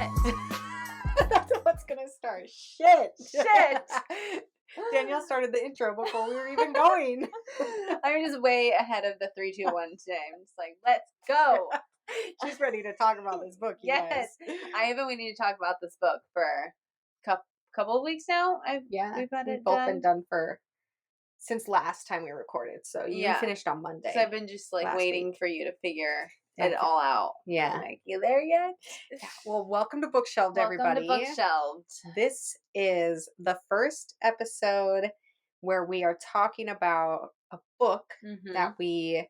Shit. That's what's gonna start. Shit. Shit. Danielle started the intro before we were even going. I'm just way ahead of the 3, 2, 1 today. I'm just like, let's go. She's ready to talk about this book, you guys. I have been waiting to talk about this book for a couple of weeks now. We've both been done since last time we recorded. So you finished on Monday. So I've been just like waiting for you to figure it all out. Yeah. I'm like, you there yet? Yeah. Well, welcome to BookShelved, everybody. Welcome to BookShelved. This is the first episode where we are talking about a book that we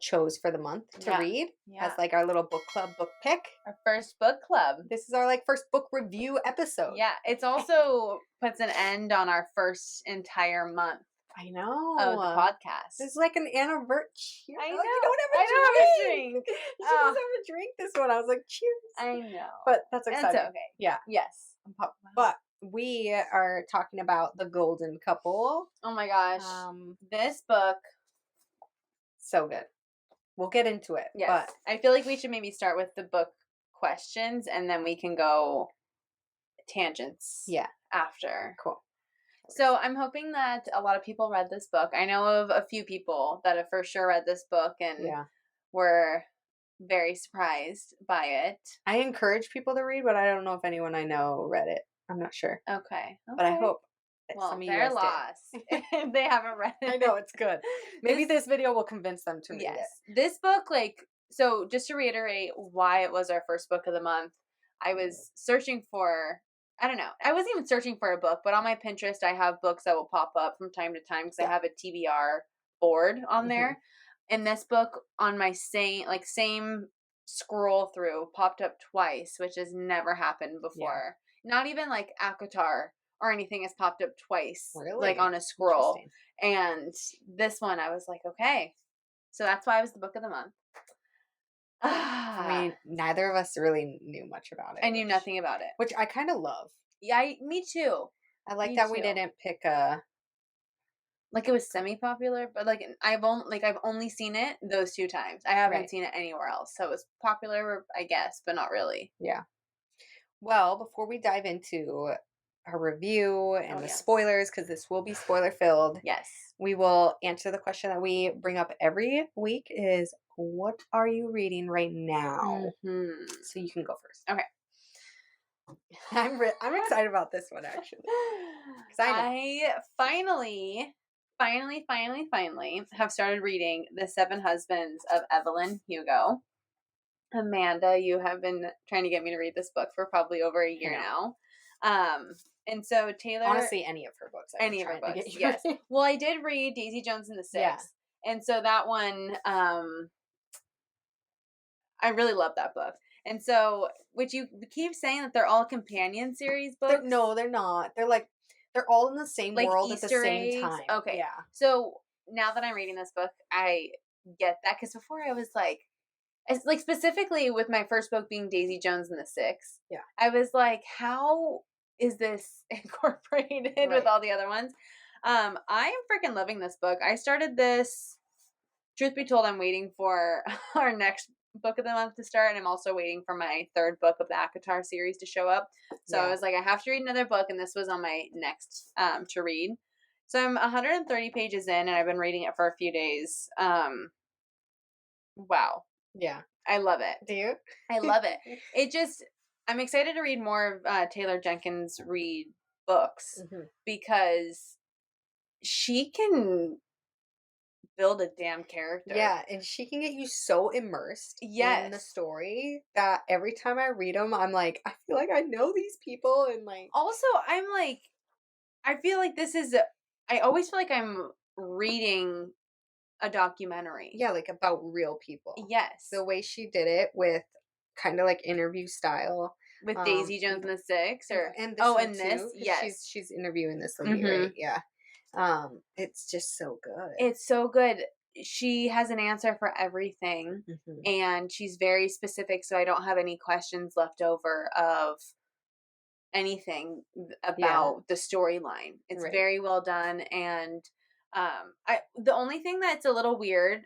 chose for the month to read as like our little book club book pick. Our first book club. This is our like first book review episode. Yeah. It's also puts an end on our first entire month. I know. Of the podcast. It's like an anniversary. I know. You don't have a drink. You should have a drink this one. I was like, cheers. I know. But that's exciting. That's okay. Yeah. Yes. But we are talking about The Golden Couple. Oh my gosh. This book. So good. We'll get into it. Yes. But I feel like we should maybe start with the book questions and then we can go tangents. Yeah. After. Cool. So I'm hoping that a lot of people read this book. I know of a few people that have for sure read this book and were very surprised by it. I encourage people to read, but I don't know if anyone I know read it. I'm not sure. Okay. But I hope that well, some of you they're guys lost if they haven't read it. I know, it's good. Maybe this video will convince them to read it. This book, so just to reiterate why it was our first book of the month, I was searching for... I don't know. I wasn't even searching for a book, but on my Pinterest, I have books that will pop up from time to time because I have a TBR board on there. And this book on my same scroll through popped up twice, which has never happened before. Yeah. Not even like ACOTAR or anything has popped up twice, like on a scroll. And this one, I was like, okay. So that's why it was the book of the month. I mean, neither of us really knew much about it. I knew nothing about it. Which I kind of love. Yeah, me too. I like that we didn't pick a... Like, it was semi-popular, but, I've only seen it those 2 times. I haven't seen it anywhere else. So it was popular, I guess, but not really. Yeah. Well, before we dive into our review and the spoilers, because this will be spoiler-filled. Yes. We will answer the question that we bring up every week is, what are you reading right now? So you can go first. Okay. I'm excited about this one, actually. I finally have started reading The 7 Husbands of Evelyn Hugo. Amanda, you have been trying to get me to read this book for probably over a year now. And so Taylor... Honestly, any of her books. Any of her books, yes. Well, I did read Daisy Jones and the Six. Yeah. And so that one, I really love that book. And so, which you keep saying that they're all companion series books. No, they're not. They're all in the same world Easter at the same time. Okay. Yeah. So now that I'm reading this book, I get that. Because before I was like specifically with my first book being Daisy Jones and the Six. Yeah. I was like, how is this incorporated with all the other ones? I am freaking loving this book. I started this, truth be told, I'm waiting for our next book of the month to start, and I'm also waiting for my 3rd book of the ACOTAR series to show up. So I was like, I have to read another book, and this was on my next to read. So I'm 130 pages in, and I've been reading it for a few days. Wow. Yeah. I love it. Do you? I love it. I'm excited to read more of Taylor Jenkins Reid books because she can build a damn character. Yeah, and she can get you so immersed in the story that every time I read them, I'm like, I feel like I know these people, and like... Also, I'm like, I feel like I always feel like I'm reading a documentary. Yeah, like about real people. Yes. The way she did it with kind of like interview style. With Daisy Jones and the Six? And this? Yes. She's interviewing this lady, right? Yeah. It's just so good. It's so good. She has an answer for everything, and she's very specific, so I don't have any questions left over of anything about the storyline. It's very well done, and the only thing that's a little weird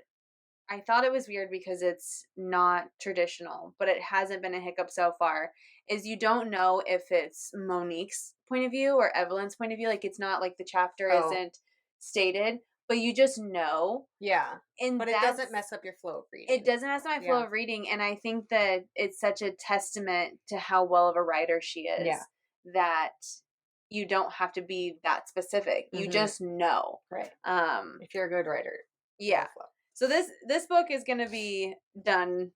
I thought it was weird because it's not traditional, but it hasn't been a hiccup so far, is you don't know if it's Monique's point of view or Evelyn's point of view. Like, it's not like the chapter Oh. isn't stated, but you just know. Yeah. And But it doesn't mess up your flow of reading. It doesn't mess up my flow of reading, and I think that it's such a testament to how well of a writer she is that you don't have to be that specific. You just know. Right. If you're a good writer. Yeah. So this book is going to be done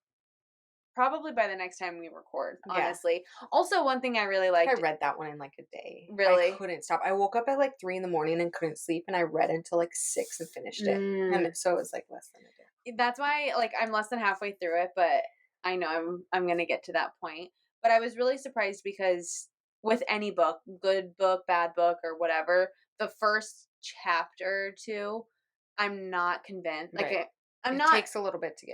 probably by the next time we record, honestly. Also, one thing I really liked. I read that one in like a day. Really? I couldn't stop. I woke up at like 3 a.m. and couldn't sleep, and I read until like 6 and finished it. And so it was like less than a day. That's why, like, I'm less than halfway through it, but I know I'm going to get to that point. But I was really surprised because with any book, good book, bad book, or whatever, the first chapter or two, I'm not convinced. Like, it takes a little bit to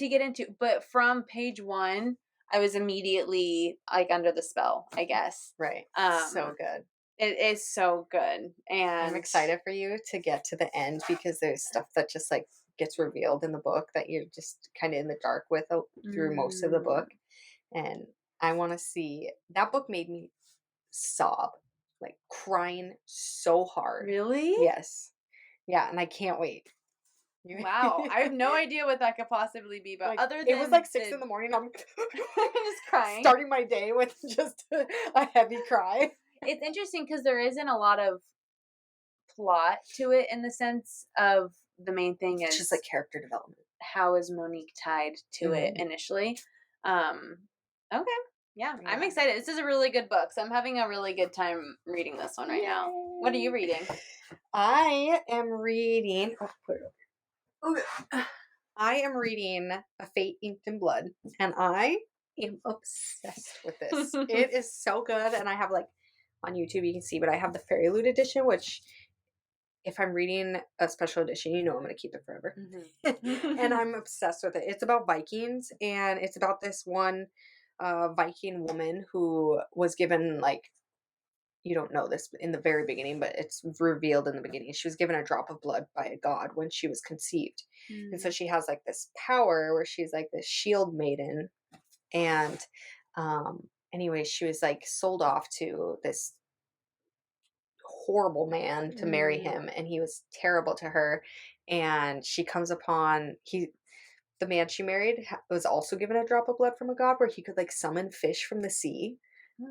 get into. But from page 1, I was immediately like under the spell, I guess. Right. So good. It is so good. And I'm excited for you to get to the end because there's stuff that just like gets revealed in the book that you're just kind of in the dark with through most of the book. And I want to see, that book made me sob, like crying so hard. Really? Yes. Yeah. And I can't wait. Wow. I have no idea what that could possibly be, but like, other than it was like 6 a.m. I'm just crying. Starting my day with just a heavy cry. It's interesting because there isn't a lot of plot to it in the sense of the main thing is just like character development. How is Monique tied to it initially? Okay. Yeah, I'm excited. This is a really good book, so I'm having a really good time reading this one right now. What are you reading? I am reading... Oh, put it over here. I am reading A Fate Inked in Blood, and I am obsessed with this. It is so good, and I have like on YouTube you can see, but I have the Fairy Loot edition, which if I'm reading a special edition, you know I'm going to keep it forever. And I'm obsessed with it. It's about Vikings, and it's about this one Viking woman who was given, like, you don't know this in the very beginning, but it's revealed in the beginning. She was given a drop of blood by a god when she was conceived. And so she has like this power where she's like this shield maiden. And anyway, she was like sold off to this horrible man to marry him, and he was terrible to her. And she comes upon the man she married was also given a drop of blood from a god where he could like summon fish from the sea.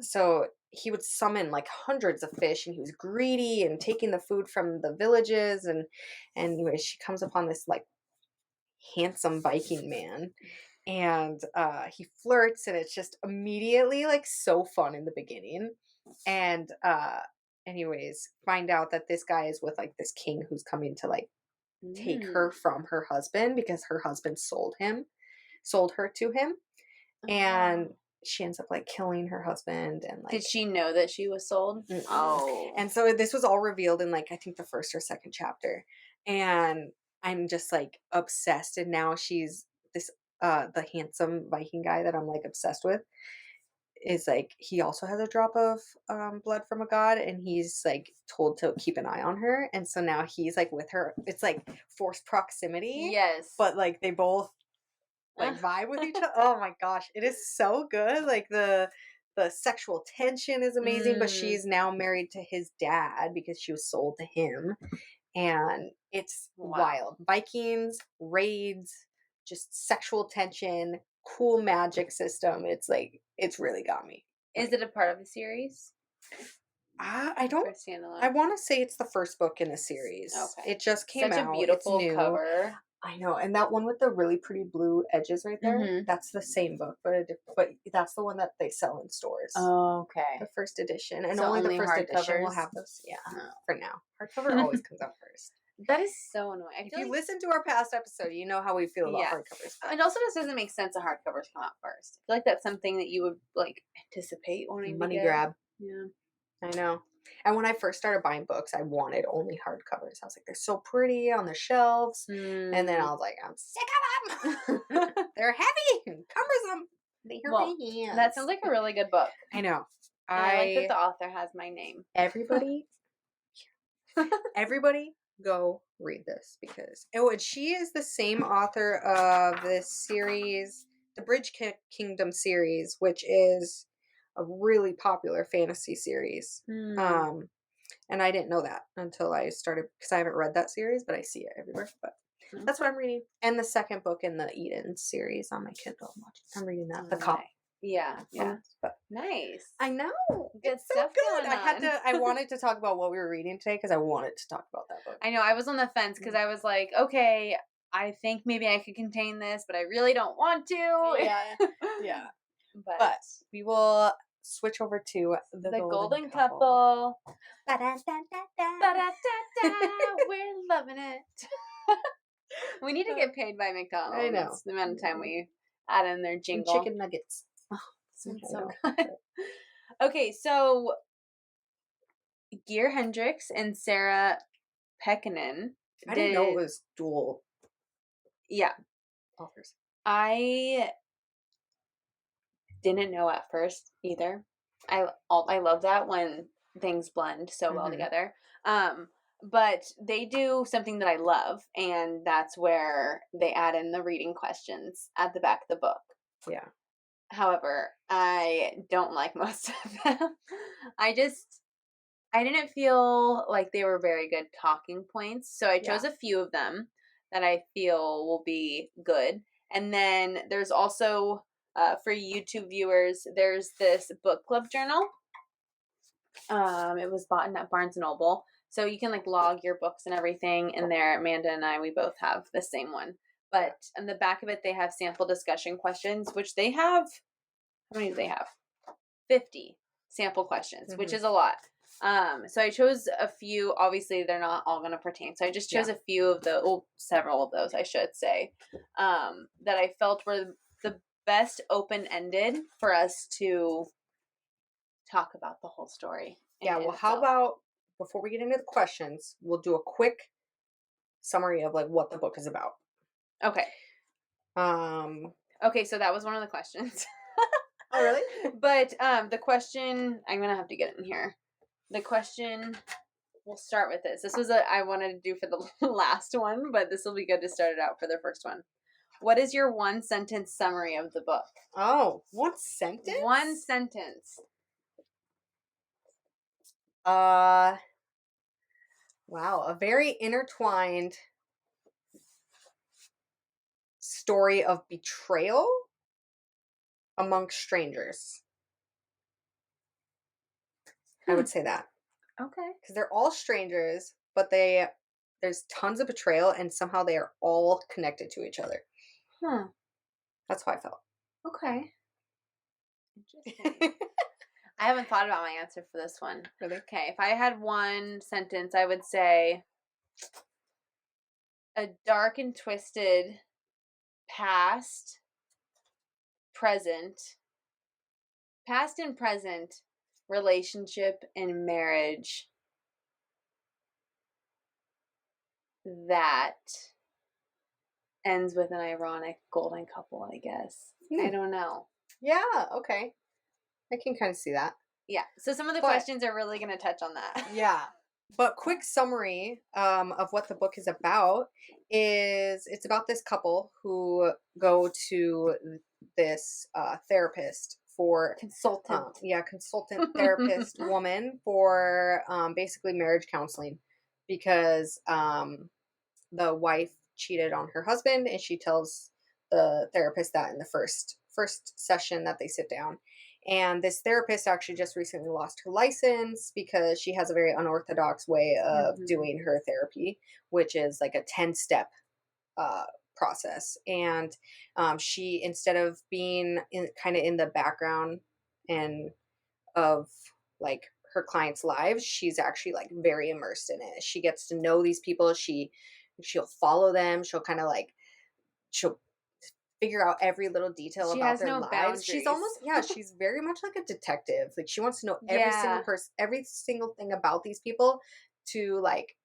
So he would summon like hundreds of fish, and he was greedy and taking the food from the villages. And anyway, she comes upon this like handsome Viking man, and he flirts, and it's just immediately like so fun in the beginning. And anyways, find out that this guy is with like this king who's coming to like take her from her husband because her husband sold her to him. And she ends up like killing her husband. And like, did she know that she was sold? Oh. And so this was all revealed in like I think the first or second chapter, and I'm just like obsessed. And now she's this the handsome Viking guy that I'm like obsessed with is like, he also has a drop of blood from a god, and he's like told to keep an eye on her. And so now he's like with her. It's like forced proximity. Yes. But like they both like vibe with each other. Oh my gosh, it is so good. Like the sexual tension is amazing, but she's now married to his dad because she was sold to him. And it's wild. Vikings, raids, just sexual tension, cool magic system. It's like, it's really got me. Is it a part of the series? I don't. I want to say it's the first book in the series. Okay. It just came out. Such a beautiful cover. I know, and that one with the really pretty blue edges right there, that's the same book, but that's the one that they sell in stores. Oh, okay. The first edition, and so only the first edition will have those. Yeah, for now. Hardcover always comes out first. That is so annoying. If you listen to our past episode, you know how we feel about hardcovers. It also just doesn't make sense that hardcovers come out first. I feel like that's something that you would like anticipate wanting money to get. grab. Yeah, I know. And when I first started buying books, I wanted only hardcovers. I was like, they're so pretty on the shelves. And then I was like, I'm sick of them. They're heavy and cumbersome. They hurt my hands. That sounds like a really good book. I know. I like that the author has my name. Everybody go read this because and she is the same author of this series, the Kingdom series, which is a really popular fantasy series. Hmm. And I didn't know that until I started because I haven't read that series, but I see it everywhere. But that's what I'm reading. And the second book in the Eden series on my Kindle. I'm reading that. The Cop. Nice. Yeah, yeah. But Nice. I know. Good It's so stuff good. going on. I wanted to talk about what we were reading today because I wanted to talk about that book. I know, I was on the fence because I was like, okay, I think maybe I could contain this, but I really don't want to. Yeah. Yeah. But But we will switch over to the golden couple. Ba-da-da-da. We're loving it. We need to get paid by McDonald's. I know. The amount of time we add in their And jingle. chicken nuggets. Oh, It's so good. Okay, so Gear Hendricks and Sarah Pekkanen. I didn't know it was dual. Yeah. Authors. I didn't know at first either. I love that when things blend so well together. But they do something that I love, and that's where they add in the reading questions at the back of the book. Yeah. However, I don't like most of them. I didn't feel like they were very good talking points, so I chose a few of them that I feel will be good. And then there's also, for YouTube viewers, there's this book club journal. It was bought at Barnes & Noble. So you can like log your books and everything in there. Amanda and I, we both have the same one. But on the back of it, they have sample discussion questions, which they have, how many do they have? 50 sample questions, which is a lot. So I chose a few. Obviously, they're not all going to pertain. So I just chose a few of several of those, I should say, that I felt were the best open-ended for us to talk about the whole story. Yeah, well, how about, before we get into the questions, we'll do a quick summary of like what the book is about. Okay. Okay, so that was one of the questions. Oh, really? But the question, I'm going to have to get it in here. The question, we'll start with this. This was I wanted to do for the last one, but this will be good to start it out for the first one. What is your one sentence summary of the book? Oh, one sentence? One sentence. Wow, a very intertwined story of betrayal amongst strangers. I would say that. Okay. Because they're all strangers, but there's tons of betrayal, and somehow they are all connected to each other. Huh. That's how I felt. Okay. Interesting. I haven't thought about my answer for this one. Really? Okay, if I had one sentence, I would say a dark and twisted past and present relationship and marriage that ends with an ironic golden couple, I guess. I don't know. Yeah, okay. I can kind of see that. Yeah, so some of the questions are really going to touch on that. Yeah. But quick summary of what the book is about is it's about this couple who go to this therapist for consultant therapist woman for basically marriage counseling because the wife cheated on her husband, and she tells the therapist that in the first session that they sit down. And this therapist actually just recently lost her license because she has a very unorthodox way of doing her therapy, which is like a 10-step process. And she, instead of being kind of in the background and of like her clients' lives, she's actually like very immersed in it. She gets to know these people. She'll follow them. She'll figure out every little detail about their lives. Boundaries. She's almost, she's very much like a detective. Like she wants to know every single person, every single thing about these people, to like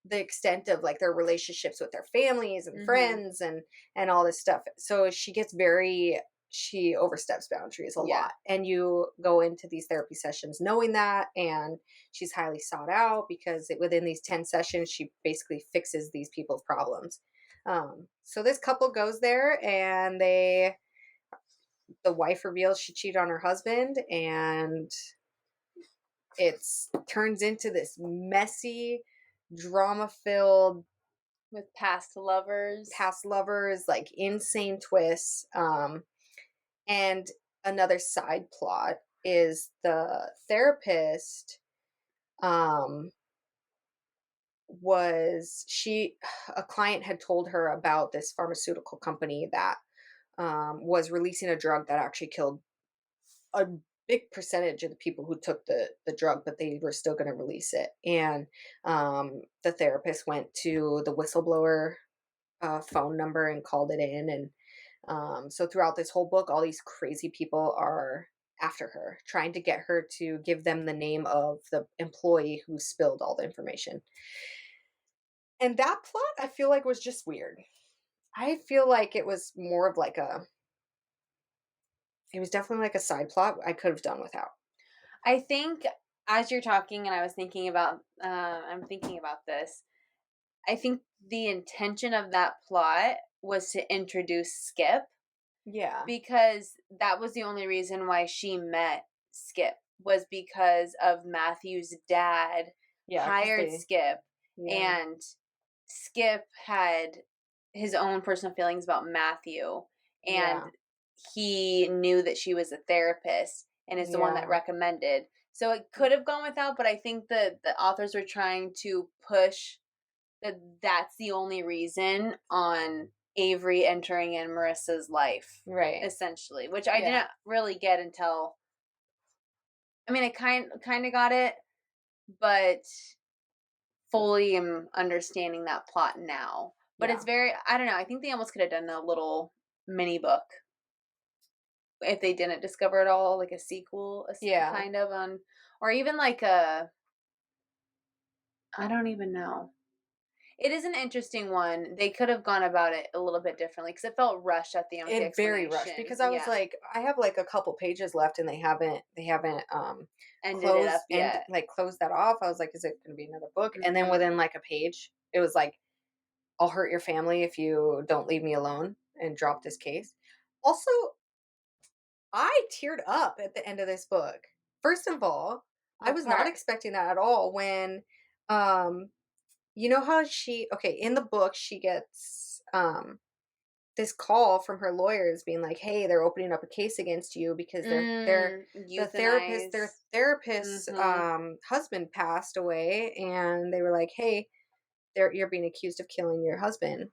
the extent of like their relationships with their families and friends and all this stuff. So she gets very she oversteps boundaries a lot. And you go into these therapy sessions knowing that, and she's highly sought out because within these 10 sessions, she basically fixes these people's problems. So this couple goes there, and the wife reveals she cheated on her husband, and it's turns into this messy, drama-filled, with past lovers, like insane twists. And another side plot is the therapist um was she a client had told her about this pharmaceutical company that was releasing a drug that actually killed a big percentage of the people who took the drug, but they were still going to release it. And the therapist went to the whistleblower phone number and called it in. And so throughout this whole book, all these crazy people are after her, trying to get her to give them the name of the employee who spilled all the information. And that plot, I feel like, was just weird. I feel like it was more of like it was definitely like a side plot I could have done without. I think as you're talking, and I was thinking about, I'm thinking about this. I think the intention of that plot was to introduce Skip. Yeah. Because that was the only reason why she met Skip, was because of Matthew's dad hired Skip, and Skip had his own personal feelings about Matthew, and he knew that she was a therapist and is the one that recommended. So it could have gone without, but I think that the authors were trying to push that that's the only reason on Avery entering in Marissa's life. Right. Essentially, which I didn't really get until, I mean, I kind of got it, but fully am understanding that plot now. But it's very, I don't know, I think they almost could have done a little mini book if they didn't discover it all, like a sequel, kind of on, or even like I don't even know. It is an interesting one. They could have gone about it a little bit differently because it felt rushed at the empty explanation. Very rushed, because I was like, I have like a couple pages left, and they haven't ended it up yet. Like closed that off. I was like, is it going to be another book? And then within like a page, it was like, I'll hurt your family if you don't leave me alone and drop this case. Also, I teared up at the end of this book. First of all, I was not expecting that at all when you know how in the book she gets this call from her lawyers being like, hey, they're opening up a case against you because their therapist's husband passed away, and they were like, hey, you're being accused of killing your husband.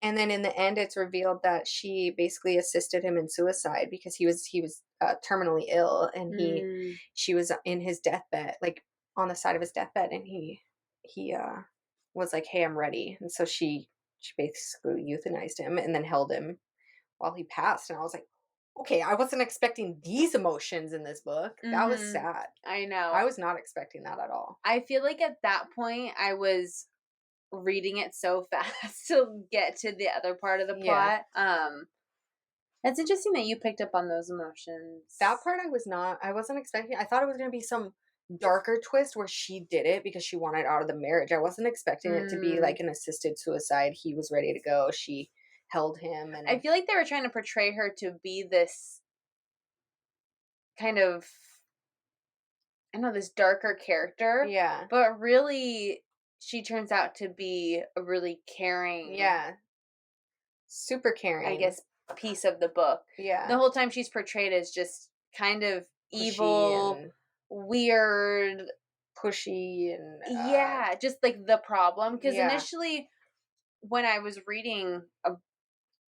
And then in the end, it's revealed that she basically assisted him in suicide because he was terminally ill, and she was in his deathbed, like on the side of his deathbed, and he was like, hey, I'm ready. And so she basically euthanized him and then held him while he passed. And I was like, okay, I wasn't expecting these emotions in this book. That was sad. I know. I was not expecting that at all. I feel like at that point I was reading it so fast to get to the other part of the plot. It's interesting that you picked up on those emotions. That part I wasn't expecting. I thought it was going to be some darker twist where she did it because she wanted out of the marriage. I wasn't expecting it to be like an assisted suicide. He was ready to go. She held him, and I feel like they were trying to portray her to be this kind of, I don't know, this darker character. Yeah. But really she turns out to be a really caring. Yeah. Super caring. I guess piece of the book. Yeah. The whole time she's portrayed as just kind of evil, weird, pushy, and just like the problem. Because initially, when I was reading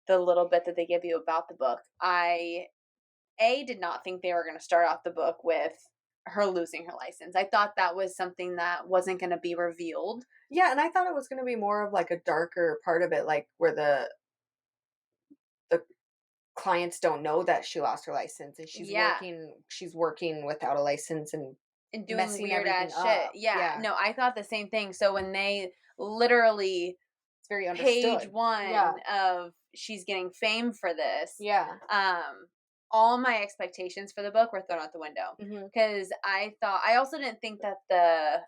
the little bit that they give you about the book, I did not think they were going to start off the book with her losing her license. I thought that was something that wasn't going to be revealed. Yeah, and I thought it was going to be more of like a darker part of it, like where the clients don't know that she lost her license, and she's working without a license and doing weird ass shit. Yeah. No, I thought the same thing. So when they literally, it's very understood. Page 1 of she's getting fame for this. Yeah. all my expectations for the book were thrown out the window because I also didn't think that the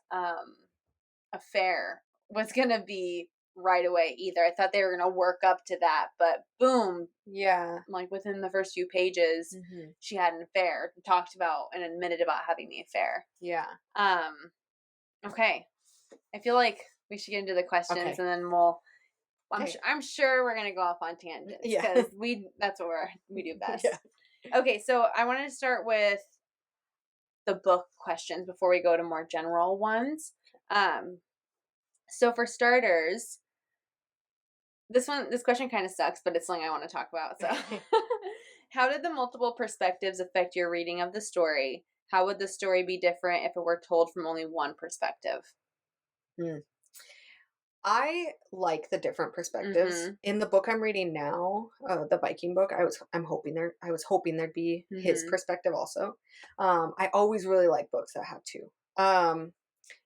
affair was gonna be right away either. I thought they were gonna work up to that, but boom, Yeah. like within the first few pages, she had an affair, talked about and admitted about having the affair. Yeah. Okay. I feel like we should get into the questions and then we'll. I'm sure we're gonna go off on tangents because that's what we do best. Okay, so I wanted to start with the book questions before we go to more general ones. So for starters, this question kind of sucks, but it's something I want to talk about. So, how did the multiple perspectives affect your reading of the story? How would the story be different if it were told from only one perspective? I like the different perspectives. In the book I'm reading now, the Viking book, I was hoping there'd be his perspective also. I always really like books that have two.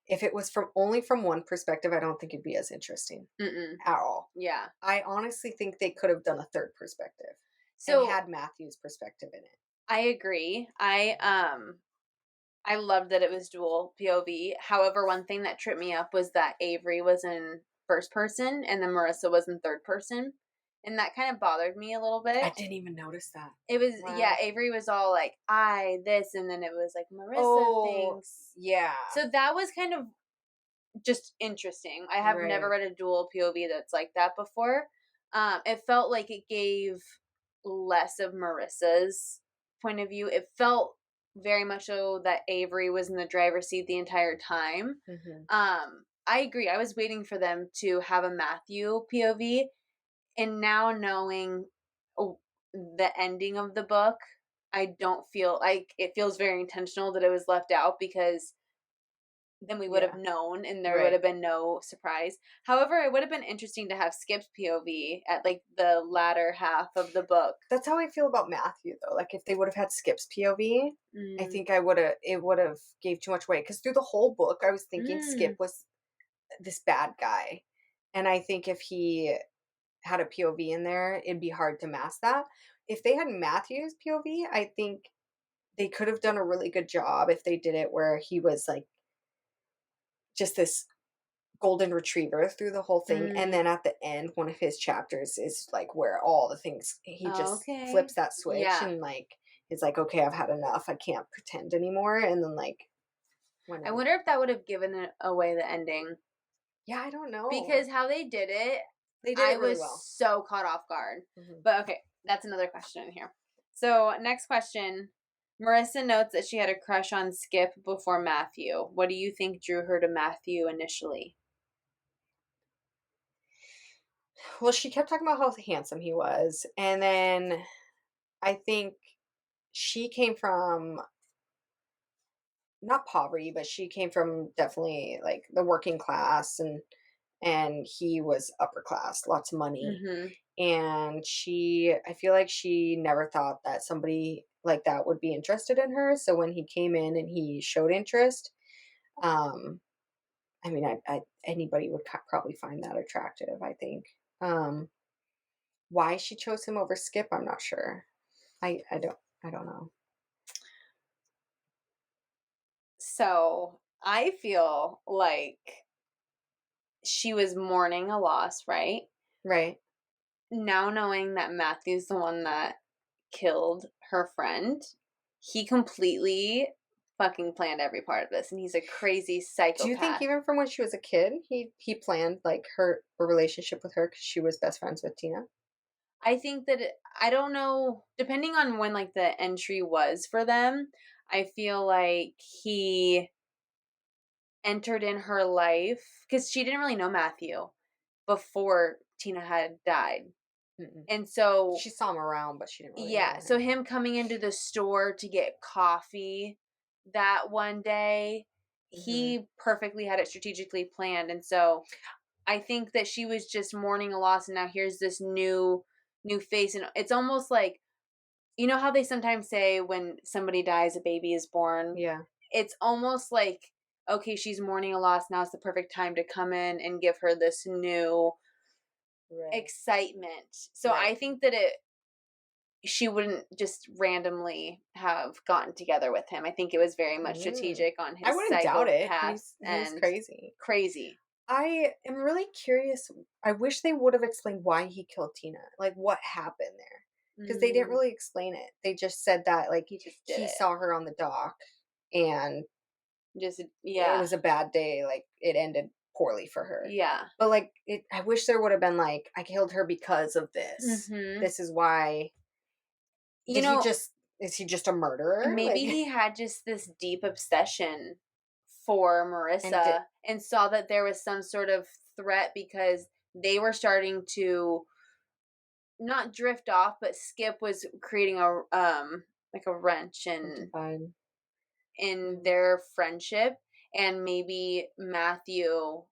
If it was only from one perspective, I don't think it'd be as interesting at all. Yeah. I honestly think they could have done a third perspective and had Matthew's perspective in it. I agree. I loved that it was dual POV. However, one thing that tripped me up was that Avery was in first person and then Marissa was in third person. And that kind of bothered me a little bit. I didn't even notice that. It was, Avery was all like, I, this, and then it was like, Marissa thinks. Yeah. So that was kind of just interesting. I have never read a dual POV that's like that before. It felt like it gave less of Marissa's point of view. It felt very much so that Avery was in the driver's seat the entire time. I agree. I was waiting for them to have a Matthew POV, and now knowing the ending of the book, I don't feel like it feels very intentional that it was left out because then we would have known and there would have been no surprise. However, it would have been interesting to have Skip's POV at like the latter half of the book. That's how I feel about Matthew though. Like if they would have had Skip's POV, I think it would have gave too much weight because through the whole book I was thinking Skip was this bad guy. And I think if he had a POV in there, it'd be hard to mask that. If they had Matthew's POV, I think they could have done a really good job if they did it where he was like just this golden retriever through the whole thing. And then at the end, one of his chapters is like where all the things, he just flips that switch and like, is like, okay, I've had enough. I can't pretend anymore. And then like, I wonder if that would have given away the ending. Yeah, I don't know. Because how they did it, I was so caught off guard. But okay, that's another question in here. So next question. Marissa notes that she had a crush on Skip before Matthew. What do you think drew her to Matthew initially? Well, she kept talking about how handsome he was. And then I think she came from not poverty, but she came from definitely like the working class and he was upper class, lots of money. And I feel like she never thought that somebody like that would be interested in her. So when he came in and he showed interest, I mean, anybody would probably find that attractive, I think. Why she chose him over Skip, I'm not sure. I don't know. So I feel like she was mourning a loss, right? Right. Now knowing that Matthew's the one that killed her friend, he completely fucking planned every part of this, and he's a crazy psychopath. Do you think even from when she was a kid, he planned like a relationship with her because she was best friends with Tina? I think that I don't know, depending on when like the entry was for them, I feel like he entered in her life because she didn't really know Matthew before Tina had died. And so she saw him around, but she didn't really know him. So him coming into the store to get coffee that one day, he perfectly had it strategically planned. And so I think that she was just mourning a loss, and now here's this new face. And it's almost like, you know how they sometimes say when somebody dies, a baby is born? Yeah. It's almost like, okay, she's mourning a loss. Now it's the perfect time to come in and give her this new excitement. So I think that she wouldn't just randomly have gotten together with him. I think it was very much strategic on I his wouldn't doubt it. psychopath He's and crazy. crazy. I am really curious. I wish they would have explained why he killed Tina. Like, what happened there? Because they didn't Mm, really explain it. They just said that, like, he just did he it. saw her on the dock and Just it yeah. was a bad day. Like, it ended poorly for her. Yeah. But, like, I wish there would have been, like, I killed her because of this. Mhm. This is why. You Did he know, just, is he just a murderer? maybe Like, he had just this deep obsession for and did, Marissa and saw that there was some sort of threat because they were starting to not drift off, but Skip was creating a like a wrench divine. in Mm, their friendship, and maybe Matthew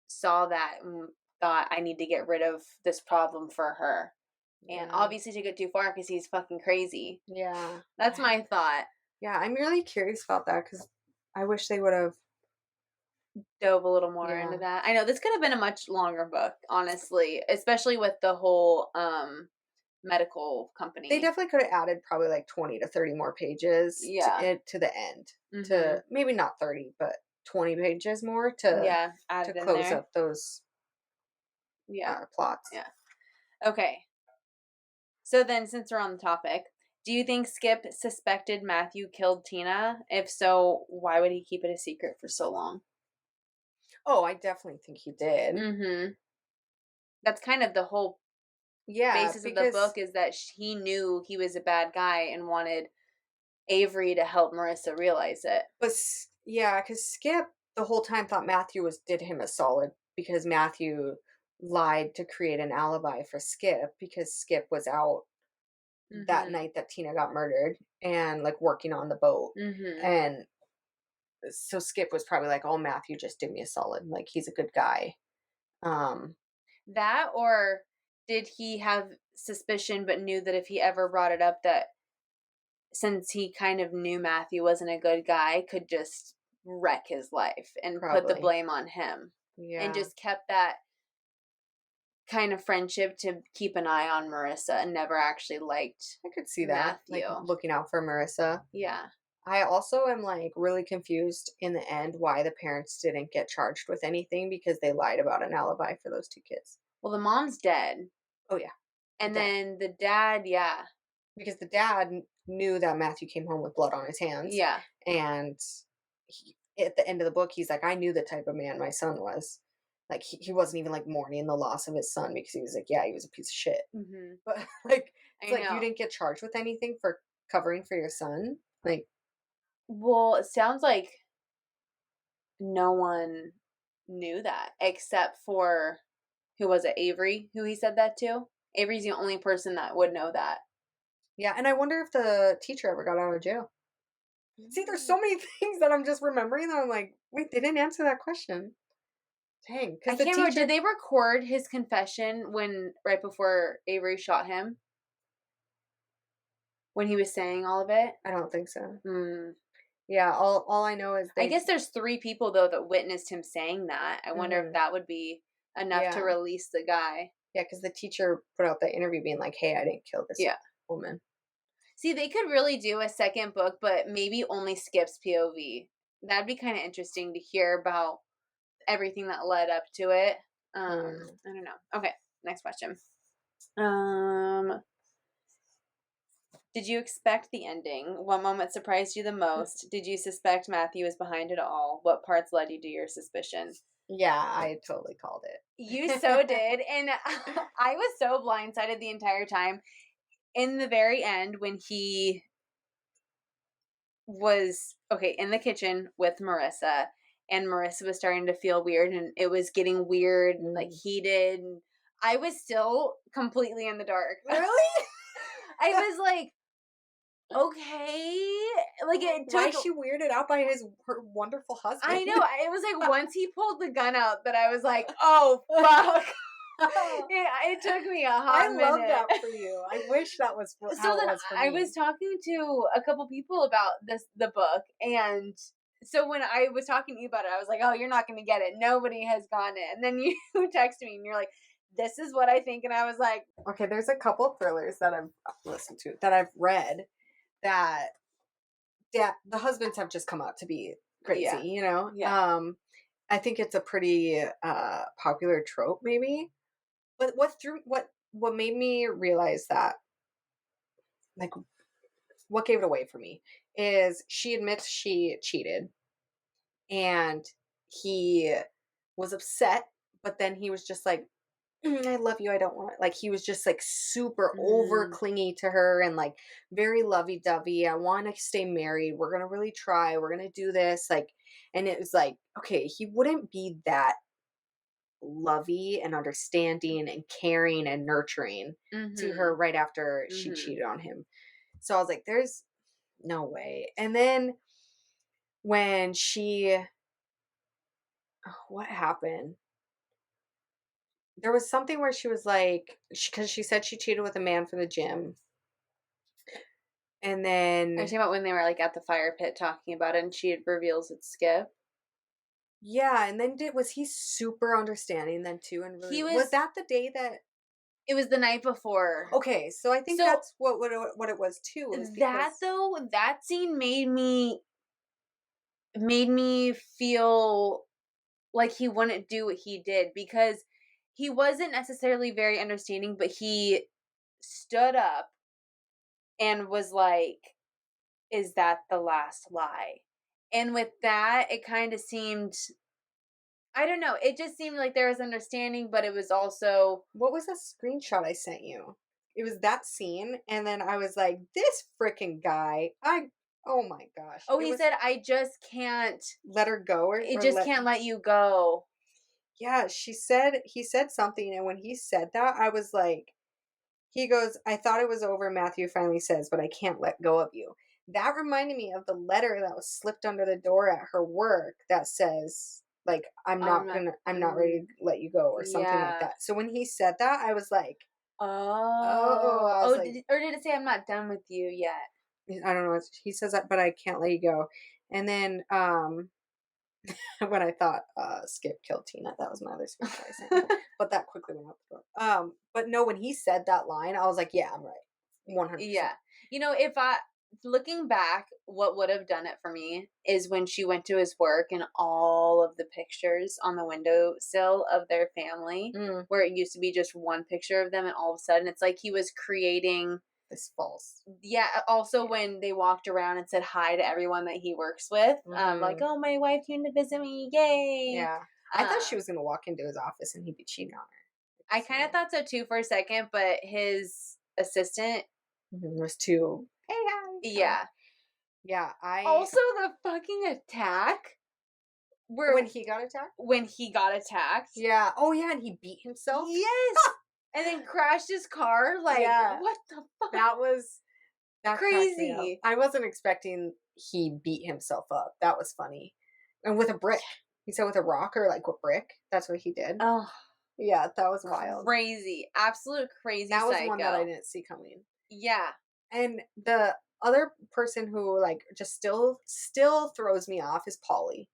saw that and thought, I need to get rid of this problem for her. And yeah. obviously took it too far because he's fucking crazy. Yeah. That's my thought. Yeah, I'm really curious about that because I wish they would have. Dove a little more into Yeah. that. I know this could have been a much longer book, honestly, especially with the whole medical They company. definitely could have added probably like 20 to 30 more pages to Yeah. it to the end. Mhm. To maybe not 30, but 20 pages more to Yeah, added in close there. up those Yeah. plots. Yeah. Okay. So then, since we're on the topic, do you think Skip suspected Matthew killed Tina? If so, why would he keep it a secret for so long? Oh, I definitely think he did. Mhm. That's kind of the whole Yeah, basis of the because book is that he knew he was a bad guy and wanted Avery to help Marissa realize it. yeah, because Skip the whole time thought Matthew was did him a solid because Matthew lied to create an alibi for Skip because Skip was out that Mhm. night that Tina got murdered and like working on the boat. Mhm. And so Skip was probably like, "Oh, Matthew just did me a solid. Like he's a good guy." Um, That or did he have suspicion but knew that if he ever brought it up that since he kind of knew Matthew wasn't a good guy, could just wreck his life and put the probably. blame on him and Yeah, just kept that kind of friendship to keep an eye on Marissa and never actually liked I could see that. Like Matthew. looking out for Marissa. Yeah. I also am like really confused in the end why the parents didn't get charged with anything because they lied about an alibi for those two kids. Well, the mom's dead. Oh yeah, the And dad. then the dad, yeah. Because the dad knew that Matthew came home with blood on his hands, Yeah. and at the end of the book, he's like, "I knew the type of man my son was." Like he wasn't even like mourning the loss of his son because he was like, "Yeah, he was a piece of shit." Mhm. But like, it's I like you know. didn't get charged with anything for covering for your son. Like, Well, it sounds like no one knew that except for who was it? Avery, who he said that to? Avery's the only person that would know that. yeah, and I wonder if the teacher ever got out of jail. See, there's so Mm. many things that I'm just remembering that I'm like, wait, they didn't answer that question. Dang, I because the can't remember. Did teacher, they record his confession when right before Avery shot him? When he was saying all of it? I don't think so. Mm. Yeah, all I know is I they. guess there's 3 people though that witnessed him saying that. I wonder if Mhm, that would be enough to yeah, release the guy. yeah, because the teacher put out that interview being like, "Hey, I didn't kill this Yeah. woman." See, they could really do a second book, but maybe only Skip's POV. That'd be kind of interesting to hear about everything that led up to it. Mm. I don't know. Okay, next question. Um, did you expect the ending? What moment surprised you the most? Did you suspect Matthew was behind it all? What parts led you to your suspicion? Yeah, I totally called You it. so did, and I was so blindsided the entire time. In the very end, when he was okay in the kitchen with Marissa, and Marissa was starting to feel weird, and it was getting weird, like Mm. heated. And I was still completely in the dark. Really? I was like, okay, like it Why took. is she weirded out by her wonderful husband? I know it was like once he pulled the gun out that I was like, oh fuck. It took me a I hot love minute. that for you. I wish that was So how it then was for I me. was talking to a couple people about the book, and so when I was talking to you about it, I was like, "Oh, you're not going to get it. Nobody has gotten it." And then you text me, and you're like, this is what I think. And I was like, okay, there's a couple thrillers that I've listened to, that I've read, that the husbands have just come out to be crazy, yeah, you know? yeah. I think it's a pretty popular trope, maybe. But what made me realize that, like, what gave it away for me is she admits she cheated, and he was upset, but then he was just like, I love you. I don't want, like, he was just like super over Mm, clingy to her, and like very lovey dovey. I want to stay married. We're going to really try. We're going to do this. Like, and it was like, okay, he wouldn't be that lovey and understanding and caring and nurturing to her mm-hmm, right after she mm-hmm. cheated on him. So I was like, there's no way. And then when what happened? There was something where she was like, because she said she cheated with a man from the gym. And Are you then, talking about when they were like at the fire pit talking about it and she reveals it's Skip? yeah, and then was he super understanding then too? And He really, was was, that the day that, it was the night before. okay, so I think So that's what it was too, is that because, though, that scene made me feel like he wouldn't do what he did because he wasn't necessarily very understanding, but he stood up and was like, is that the last lie? And with that, it kind of seemed, I don't know, it just seemed like there was understanding, but it was also, what was that screenshot I sent you? It was that scene, and then I was like, this freaking guy, oh my gosh. oh, It he was said, I just can't, let her go, it or just let, can't let you go. yeah, he said something, and when he said that, I was like, he goes, I thought it was over, Matthew finally says, but I can't let go of you. That reminded me of the letter that was slipped under the door at her work that says, like, I'm not, I'm not ready to let you go, or something like yeah. that. So when he said that, I was like, oh, Oh, I was oh, like, or did it say I'm not done with you yet? I don't know. He says that, but I can't let you go. And then, when I thought Skip killed Tina, that was my other screenshot I sent you. But that quickly went out the door. But no, when he said that line, I was like, yeah, I'm right. 100%. Yeah. If I, looking back, what would have done it for me is when she went to his work and all of the pictures on the windowsill of their family, Mm, where it used to be just one picture of them, and all of a sudden it's like he was creating. this false. Yeah. Also, Yeah. when they walked around and said hi to everyone that he works with, like, Mm-hmm. oh, my wife came to visit me, yay. Yeah. I thought she Um, was going to walk into his office and he'd be cheating on her. I kind of So, thought so too for a second, but his assistant, it was too, hey guys. yeah. Yeah, Also, the fucking attack when where he got attacked? when he got attacked. Yeah. Oh, yeah, and he beat himself? Yes. And then crashed his car. Like, Yeah. what the fuck? That was, that cracked me up. Crazy. I wasn't expecting he beat himself up. That was funny. And with a brick. He said with a rock, or like with brick. That's what he did. Oh, Yeah, that was wild. crazy. Absolute crazy That was one that I psycho. didn't see coming. Yeah. And the other person who like just still throws me off is Polly.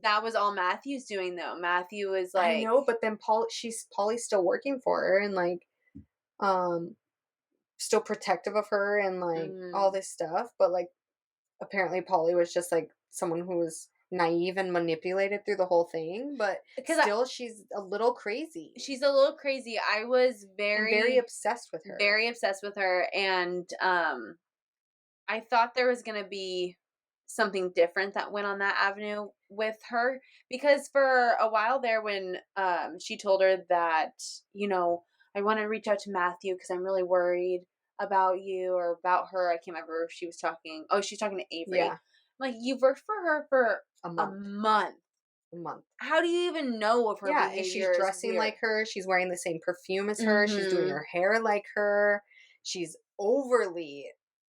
That was all Matthew's doing though. Matthew was I like, know, but then Polly's still working for her, and like um still protective of her, and like all mm, this stuff, but like apparently Polly was just like someone who was naive and manipulated through the whole thing, but because still she's a little crazy she's a little crazy. I was and very very, obsessed with her. very obsessed with her, and I thought there was going to be something different that went on that avenue with her because for a while there when she told her that, I want to reach out to Matthew because I'm really worried about you or about her. I can't remember if she was talking. Oh, she's talking to Avery. Yeah, I'm like, you've worked for her for a a month. month. A month. How do you even know if her Yeah, and she's behavior is dressing weird? like her. She's wearing the same perfume as her. She's doing Mm-hmm. her hair like her. She's overly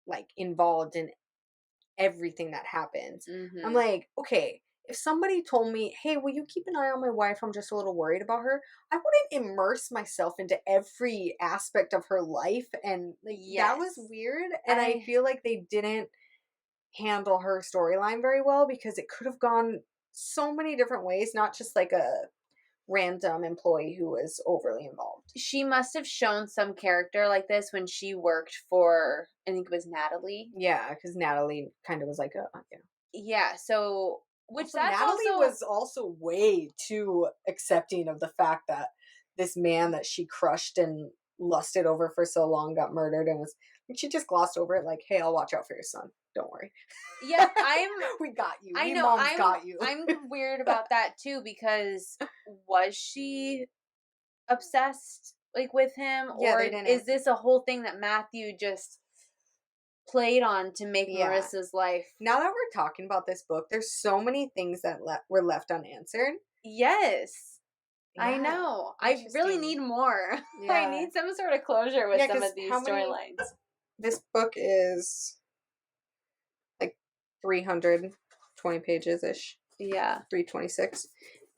like involved in everything that happens. I'm Mm-hmm. like, okay, if somebody told me, hey, will you keep an eye on my wife? I'm just a little worried about her. I wouldn't immerse myself into every aspect of her life. And like that was Yes. weird. And I feel like they didn't handle her storyline very well, because it could have gone so many different ways, not just like a random employee who was overly involved. She must have shown some character like this when she worked for, I think it was Natalie. Yeah, because Natalie kind of was like Yeah, so which also, that's Natalie also was also way too accepting of the fact that this man that she crushed and lusted over for so long got murdered, and she just glossed over it like, hey, I'll watch out for your son. Don't worry. Yeah, we got you. I We know moms got you. I'm weird about that too, because was she obsessed like with him, Yeah, or they is didn't. this a whole thing that Matthew just played on to make Yeah. Marissa's life? Now that we're talking about this book, there's so many things that were left unanswered. Yes. I Yeah, know. I really interesting. need more. I Yeah. need some sort of closure with some of these storylines. This book is like 320 pages ish. Yeah. 326.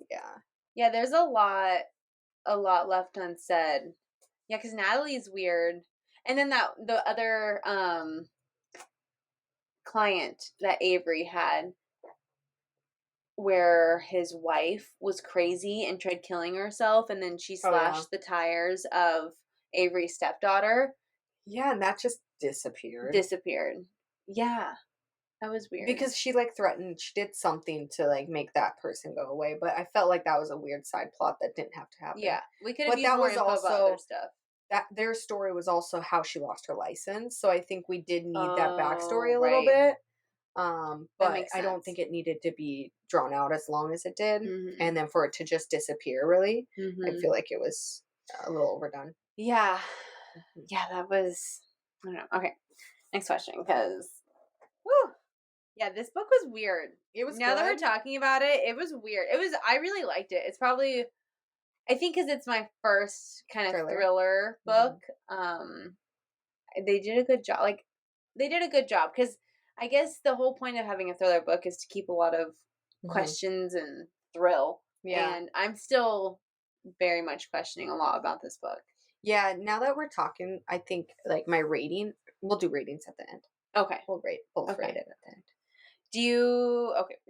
Yeah. Yeah, there's a lot left unsaid. Yeah, because Natalie's weird. And then the other client that Avery had, where his wife was crazy and tried killing herself, and then she slashed the tires of Avery's stepdaughter. Yeah, and that just disappeared. Yeah, that was weird. Because she like threatened, she did something to like make that person go away, but I felt like that was a weird side plot that didn't have to happen. Yeah, we could have used more info about other stuff. That their story was also how she lost her license, so I think we did need that backstory a little bit. But I don't think it needed to be drawn out as long as it did, and then for it to just disappear, really, I feel like it was a little overdone. Yeah, that was. I don't know. Okay, next question, because, yeah, this book was weird. It was now that we're talking about it, it was weird. I really liked it. It's probably, I think, because it's my first kind of thriller book. They did a good job. Because I guess the whole point of having a thriller book is to keep a lot of questions and thrill. Yeah. And I'm still very much questioning a lot about this book. Yeah, now that we're talking, I think like my rating, we'll do ratings at the end. Okay. We'll rate it at the end.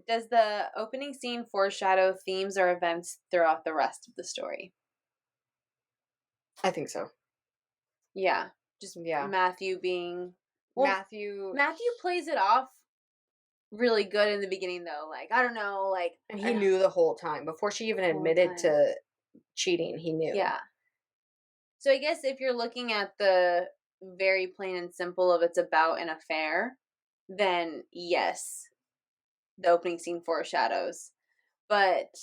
Does the opening scene foreshadow themes or events throughout the rest of the story? I think so. Yeah. Just Matthew being... Matthew plays it off really good in the beginning, though. Like, I don't know, like... And he knew the whole time. Before she even admitted to cheating, he knew. Yeah. So I guess if you're looking at the very plain and simple of it's about an affair, then yes, the opening scene foreshadows. But,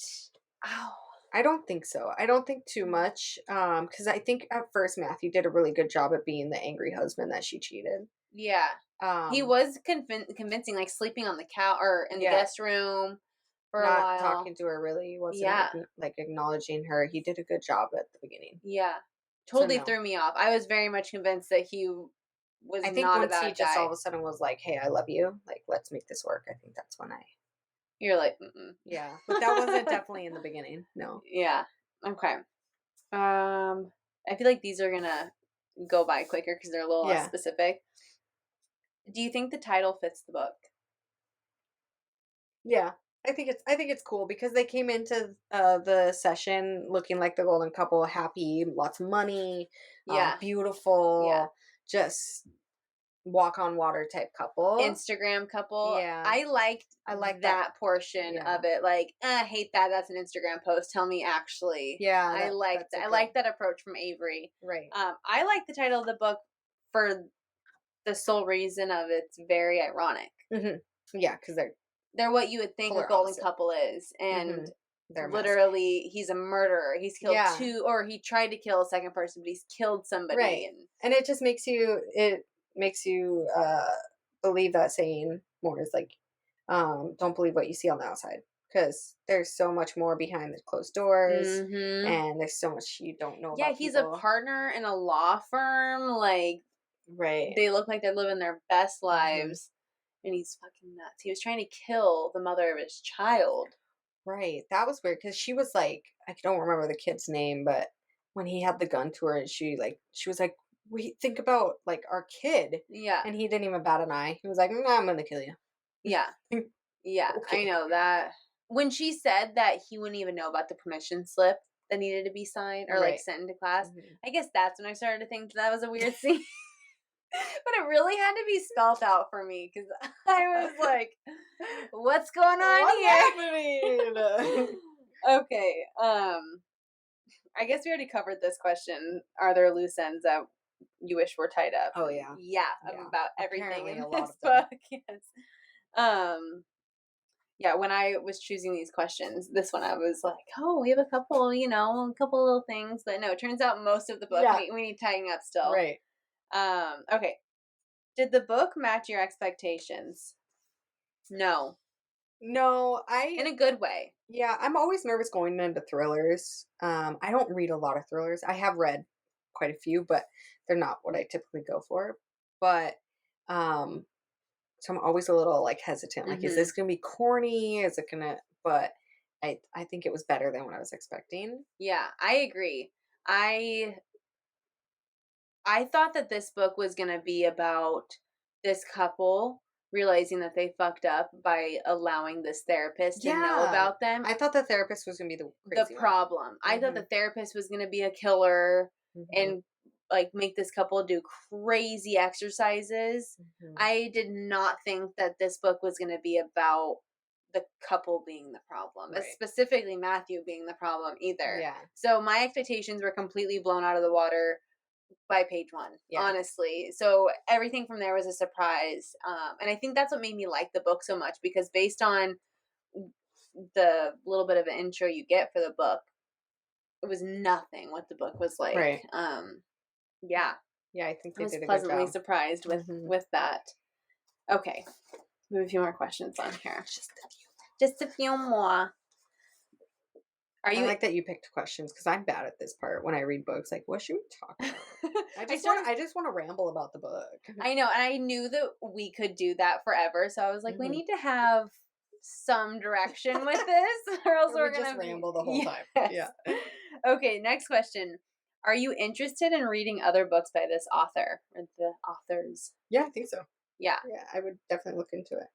I don't think so. I don't think too much. Because I think at first Matthew did a really good job at being the angry husband that she cheated. Yeah. He was convincing, like sleeping on the couch or in the guest room for a while. Not talking to her really. He wasn't like acknowledging her. He did a good job at the beginning. Yeah. Totally threw me off. I was very much convinced that he was not a bad guy. I think once he just all of a sudden was like, hey, I love you. Like, let's make this work. I think that's when You're like, mm-mm. Yeah. But that wasn't definitely in the beginning. No. Yeah. Okay. I feel like these are going to go by quicker because they're a little less specific. Do you think the title fits the book? Yeah. I think it's cool because they came into the session looking like the golden couple, happy, lots of money, beautiful, just walk on water type couple, Instagram couple. Yeah, I liked that portion of it. Like, I hate that. That's an Instagram post. Tell me actually. Yeah, I liked that. I like that approach from Avery. Right. I like the title of the book for the sole reason of it's very ironic. Yeah, because they're what you would think a golden couple is, and literally he's a murderer. He's killed two, or he tried to kill a second person, but he's killed somebody. Right. And it just makes you believe that saying more is like, don't believe what you see on the outside, because there's so much more behind the closed doors, and there's so much you don't know about he's people. A partner in a law firm. Like, they look like they're living their best lives. And he's fucking nuts. He was trying to kill the mother of his child. Right. That was weird because she was like, I don't remember the kid's name, but when he had the gun to her and she was like, we think about like our kid. Yeah. And he didn't even bat an eye. He was like, I'm going to kill you. Yeah. Yeah. Okay. I know that. When she said that he wouldn't even know about the permission slip that needed to be signed or like sent into class. I guess that's when I started to think that was a weird scene. But it really had to be spelled out for me because I was like, what's going on here? Happening? Okay. I guess we already covered this question. Are there loose ends that you wish were tied up? Oh yeah. Yeah, about everything in this book. Yes. Yeah, when I was choosing these questions, this one I was like, oh, we have a couple, a couple little things. But no, it turns out most of the book we need tying up still. Right. Okay. Did the book match your expectations? No. No, in a good way. Yeah, I'm always nervous going into thrillers. I don't read a lot of thrillers. I have read quite a few, but they're not what I typically go for. But so I'm always a little like hesitant. Like, is this gonna be corny? Is it gonna but I think it was better than what I was expecting. Yeah, I agree. I thought that this book was gonna be about this couple realizing that they fucked up by allowing this therapist to know about them. I thought the therapist was gonna be the problem. I thought the therapist was gonna be a killer and like make this couple do crazy exercises. I did not think that this book was gonna be about the couple being the problem, specifically Matthew being the problem either. Yeah. So my expectations were completely blown out of the water by page 1, honestly. So everything from there was a surprise. And I think that's what made me like the book so much, because based on the little bit of an intro you get for the book, it was nothing what the book was like. Right. Yeah. Yeah, I think they did a good job. Pleasantly surprised with that. Okay. We have a few more questions on here. Just a few more. I like that you picked questions because I'm bad at this part when I read books. Like, what should we talk about? I just want to ramble about the book. I know, and I knew that we could do that forever, so I was like, we need to have some direction with this, or else we're gonna just ramble the whole time. Yeah. Okay, next question. Are you interested in reading other books by this author or the authors? Yeah, I think so. Yeah. Yeah, I would definitely look into it.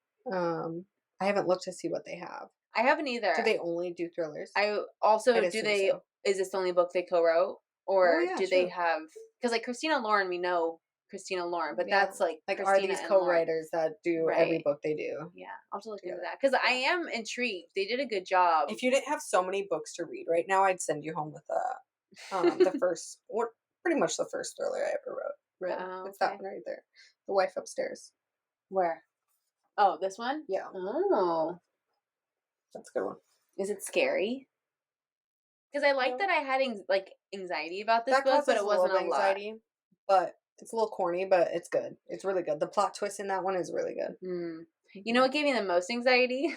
I haven't looked to see what they have. I haven't either. Do they only do thrillers? Is this the only book they co-wrote? Or do they have, because like Christina Lauren, we know Christina Lauren, but that's like Christina, are these co-writers that do every book they do? Yeah, I'll have to look into that because I am intrigued. They did a good job. If you didn't have so many books to read right now, I'd send you home with the first, pretty much the first thriller I ever wrote. Really. It's that one right there. The Wife Upstairs. Where? Oh, this one? Yeah. Oh. That's a good one. Is it scary? Because I like that I had anxiety about this book, but it wasn't a lot. But it's a little corny, but it's good. It's really good. The plot twist in that one is really good. You know what gave me the most anxiety?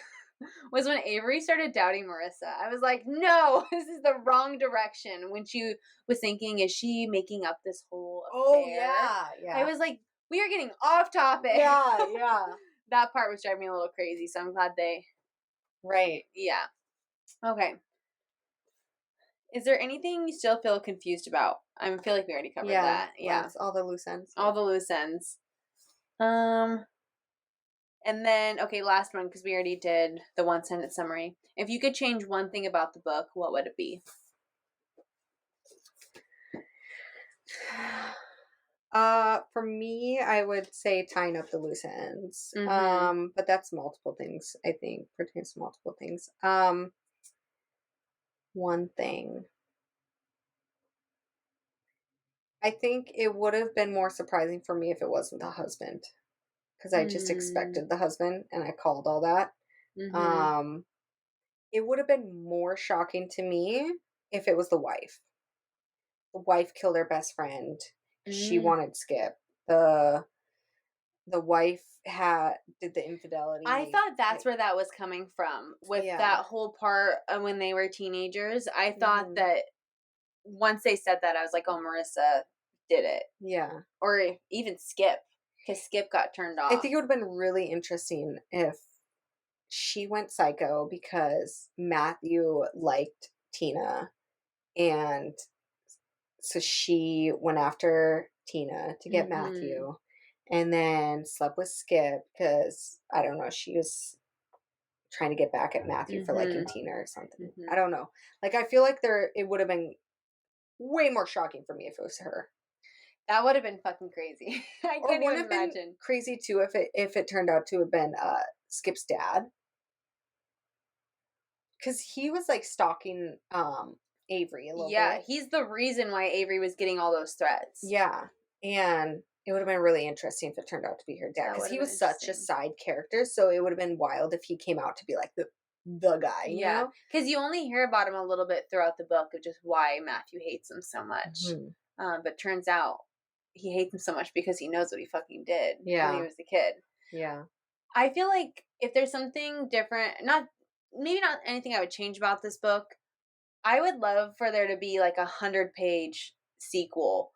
Was when Avery started doubting Marissa. I was like, no, this is the wrong direction. When she was thinking, is she making up this whole affair? Oh, yeah. I was like, we are getting off topic. Yeah. That part was driving me a little crazy, so I'm glad they... Right. Yeah. Okay. Is there anything you still feel confused about? I feel like we already covered that. Yeah. All the loose ends. All the loose ends. And then, okay, last one, because we already did the 1-sentence summary. If you could change one thing about the book, what would it be? For me, I would say tying up the loose ends. But that's multiple things, I think. Pertains to multiple things. One thing. I think it would have been more surprising for me if it wasn't the husband. Because I just expected the husband, and I called all that. It would have been more shocking to me if it was the wife. The wife killed her best friend. She wanted Skip. The wife did the infidelity. I thought that's where that was coming from with that whole part when they were teenagers. I thought that once they said that, I was like, oh, Marissa did it. Yeah. Or even Skip, because Skip got turned off. I think it would have been really interesting if she went psycho because Matthew liked Tina, and so she went after Tina to get Matthew, and then slept with Skip because, I don't know, she was trying to get back at Matthew for liking Mhm. Tina or something. Mhm. I don't know. Like, I feel like it would have been way more shocking for me if it was her. That would have been fucking crazy. I Or couldn't wouldn't even have been imagine. crazy too if it turned out to have been Skip's dad, because he was like stalking Avery a little Yeah, bit. he's the reason why Avery was getting all those threats. Yeah, and it would have been really interesting if it turned out to be her dad, That because would he have been was such a interesting. side character. So it would have been wild if he came out to be like the guy, you Yeah, know? because you only hear about him a little bit throughout the book of just why Matthew hates him so much. Mhm. But turns out he hates him so much because he knows what he fucking did when he Yeah, was a kid. yeah. I feel like if there's something different, maybe not anything I would change about this book, I would love for there to be like 100-page sequel,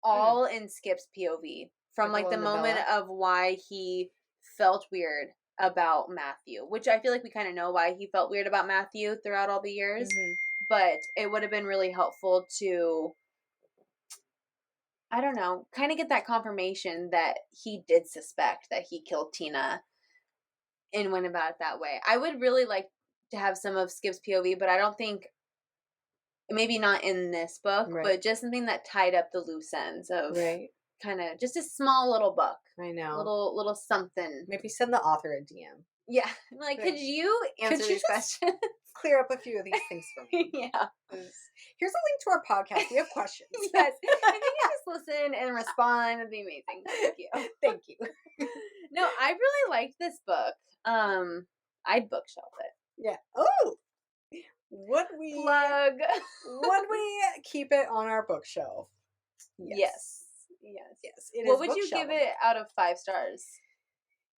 all in Skip's POV, from Like a like the little moment novella. of why he felt weird about Matthew, which I feel like we kind of know why he felt weird about Matthew throughout all the years, Mhm. but it would have been really helpful to, I don't know, kind of get that confirmation that he did suspect that he killed Tina and went about it that way. I would really like to have some of Skip's POV, but I don't think, maybe not in this book, Right. but just something that tied up the loose ends of Right. kind of just a small little book. I know. Little something. Maybe send the author a DM. Yeah. Like, Right. could you answer Could you these just questions? clear up a few of these things for me? Yeah. Here's a link to our podcast. We have questions. Yes. If you can just listen and respond, it'd be amazing. Thank you. Thank you. No, I really liked this book. I'd bookshelf it. Yeah. Oh, would Plug. we keep it on our bookshelf? Yes. Yes. It What is would you give bookshelvable. it out of 5 stars?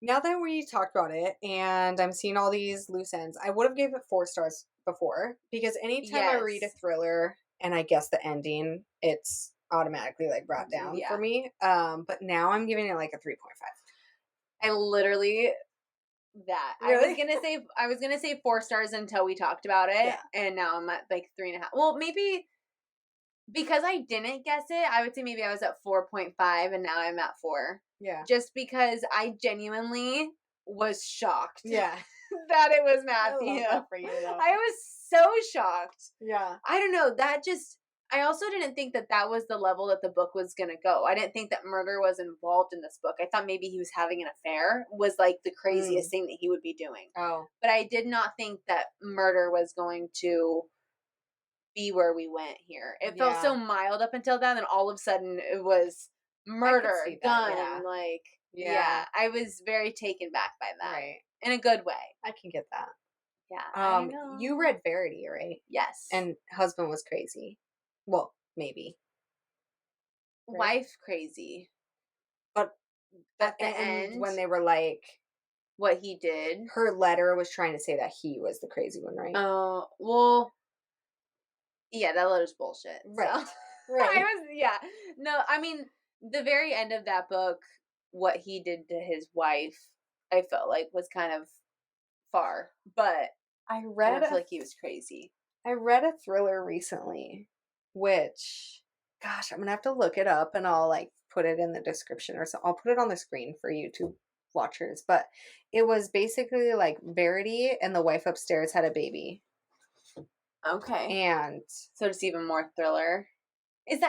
Now that we talked about it and I'm seeing all these loose ends, I would have gave it 4 stars before, because anytime I read a Yes. thriller and I guess the ending, it's automatically like brought down Yeah. for me. But now I'm giving it like a 3.5. I literally that. Really? I was gonna say 4 stars until we talked about it, Yeah. and now I'm at like 3.5. Well, maybe because I didn't guess it, I would say maybe I was at 4.5, and now I'm at 4. Yeah. Just because I genuinely was shocked. Yeah. That it was I love Matthew. that for you, though. I was so shocked. Yeah. I don't know. I also didn't think that was the level that the book was going to go. I didn't think that murder was involved in this book. I thought maybe he was having an affair was like the craziest thing that he would be doing. Oh. But I did not think that murder was going to be where we went here. It felt so mild up until then, and all of a sudden it was murder, gun, yeah. like, Yeah. I was very taken back by that. Right. In a good way. I can get that. Yeah. I know. You read Verity, right? Yes. And husband was crazy. Well, maybe. Right? Wife crazy. But at the end, when they were like, what he did, her letter was trying to say that he was the crazy one, right? Oh, well, yeah, that letter's bullshit. Right. So. Right. No, I mean, the very end of that book, what he did to his wife, I felt like was kind of far, but I don't feel like he was crazy. I read a thriller recently, which, gosh, I'm gonna have to look it up, and I'll like put it in the description, or so I'll put it on the screen for YouTube watchers. But it was basically like Verity and the wife upstairs had a baby. Okay. And so it's even more thriller. Is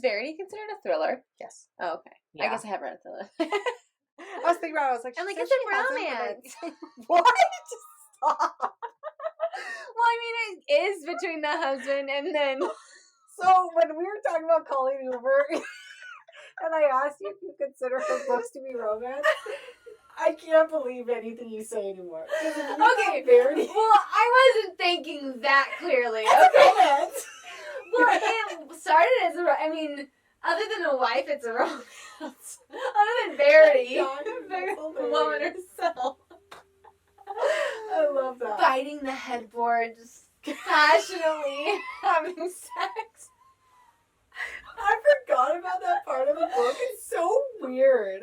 Verity considered a thriller? Yes. Oh, okay. Yeah. I guess I have read a thriller. I was thinking about it, I was like, I'm like, it's a romance. What? Stop. Well, I mean, it is between the husband and then. So when we were talking about Colleen Hoover, and I asked you if you consider her books to be romance, I can't believe anything you say anymore. Okay, Verity. Well, I wasn't thinking that clearly. Okay. Well, it started as other than a wife, it's a romance. Other than Verity, the woman herself. I love that. Biting the headboard, just passionately having sex. I forgot about that part of the book. It's so weird.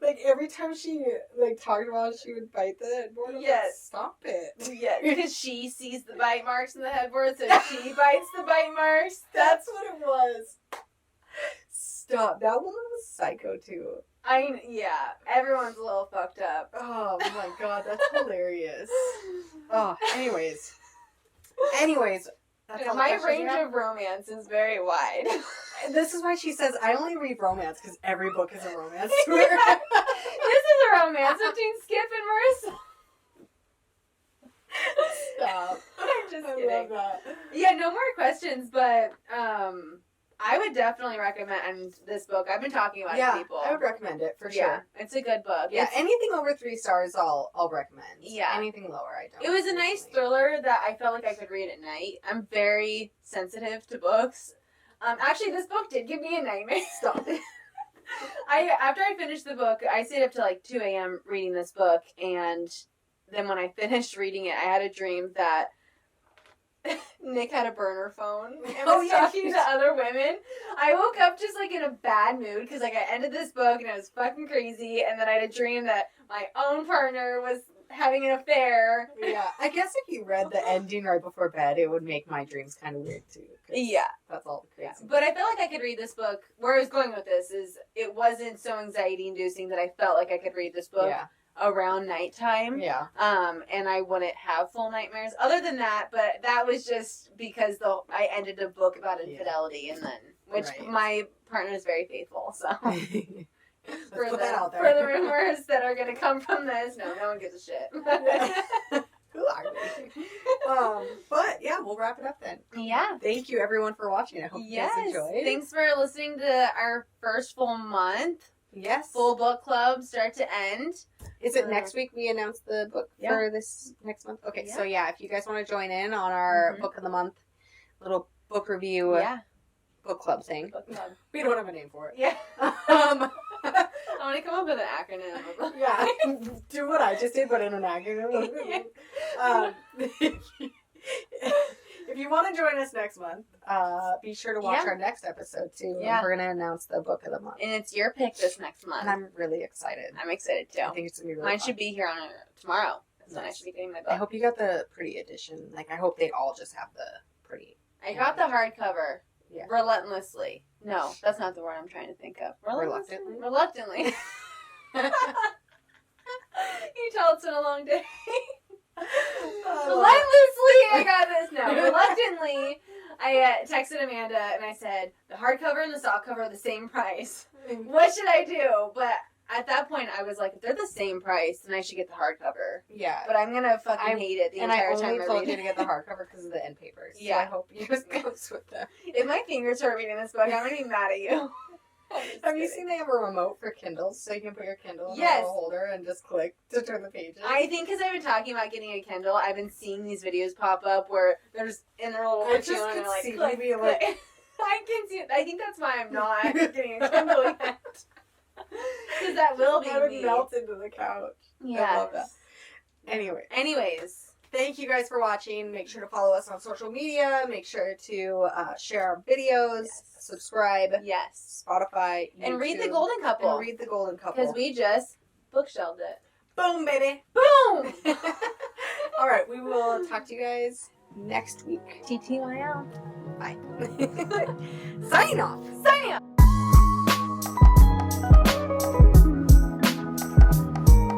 Like, every time she, like, talked about it, she would bite the headboard. I'm like, stop it. Yes, because she sees the bite marks in the headboard, so she bites the bite marks. That's what it was. Stop. That woman was psycho too. Yeah, everyone's a little fucked up. Oh my god, that's hilarious. Oh, anyways. That's all my range of romance is very wide. This is why she says I only read romance because every book is a romance to her. This is a romance between Skip and Marissa. Stop. I'm just kidding. I love that. Yeah, no more questions, but I would definitely recommend this book. I've been talking about it to people. I would recommend it for sure. Yeah, it's a good book. Yeah, anything over 3 stars, I'll recommend. Yeah, anything lower, I don't. It was a nice thriller that I felt like I could read at night. I'm very sensitive to books. Actually, this book did give me a nightmare. Stop. After I finished the book, I stayed up till like 2 a.m. reading this book, and then when I finished reading it, I had a dream that Nick had a burner phone and was talking to other women. I woke up just like in a bad mood because like I ended this book and it was fucking crazy, and then I had a dream that my own partner was having an affair. Yeah, I guess if you read the ending right before bed, it would make my dreams kind of weird too. Yeah, that's all crazy. Yeah. But I felt like I could read this book. Where I was going with this is it wasn't so anxiety inducing that I felt like I could read this book. Yeah. Around nighttime. Yeah. And I wouldn't have full nightmares. Other than that, but that was just because I ended a book about infidelity, and then which my partner is very faithful. So Let's put that out there. For the rumors that are going to come from this, no one gives a shit. Who are we? But yeah, we'll wrap it up then. Yeah. Thank you everyone for watching. I hope you guys enjoyed. Thanks for listening to our first full month. Yes. Full book club, start to end. Is it next week we announce the book for this next month? Okay, so yeah, if you guys want to join in on our book of the month, little book review, book club thing. Book club. We don't have a name for it. Yeah. I want to come up with an acronym. Yeah, do what I just did, but in an acronym. If you want to join us next month, be sure to watch our next episode too. Yeah. We're going to announce the book of the month. And it's your pick this next month. And I'm really excited. I'm excited too. I think it's going to be really Mine fun. should be here on tomorrow. That's when I should be getting my book. I hope you got the pretty edition. Like, I hope they all just have the pretty. I got the hardcover. Yeah. Relentlessly. No, that's not the word I'm trying to think of. Reluctantly? Reluctantly. You tell it's been a long day. Relentlessly, I got this. No, reluctantly, I texted Amanda and I said, the hardcover and the softcover are the same price. What should I do? But at that point, I was like, if they're the same price, then I should get the hardcover. Yeah. But I'm going to fucking hate it the entire time I read it. And I only told you to get the hardcover because of the end papers. Yeah. So I hope you just goes with that. If my fingers hurt reading this book, I'm going to be mad at you. Have you seen they have a remote for Kindles so you can put your Kindle in a little holder and just click to turn the pages? I think because I've been talking about getting a Kindle, I've been seeing these videos pop up where there's in their little I just can see click, me like I can see it. I think that's why I'm not getting a Kindle yet. Because that will be me. Melt into the couch. Yeah. I love that. Anyways. Thank you guys for watching. Make sure to follow us on social media. Make sure to share our videos. Subscribe. Yes. Spotify. YouTube, and read The Golden Couple. And read The Golden Couple. Because we just bookshelved it. Boom, baby. Boom! All right. We will talk to you guys next week. TTYL. Bye. Signing off. Signing off.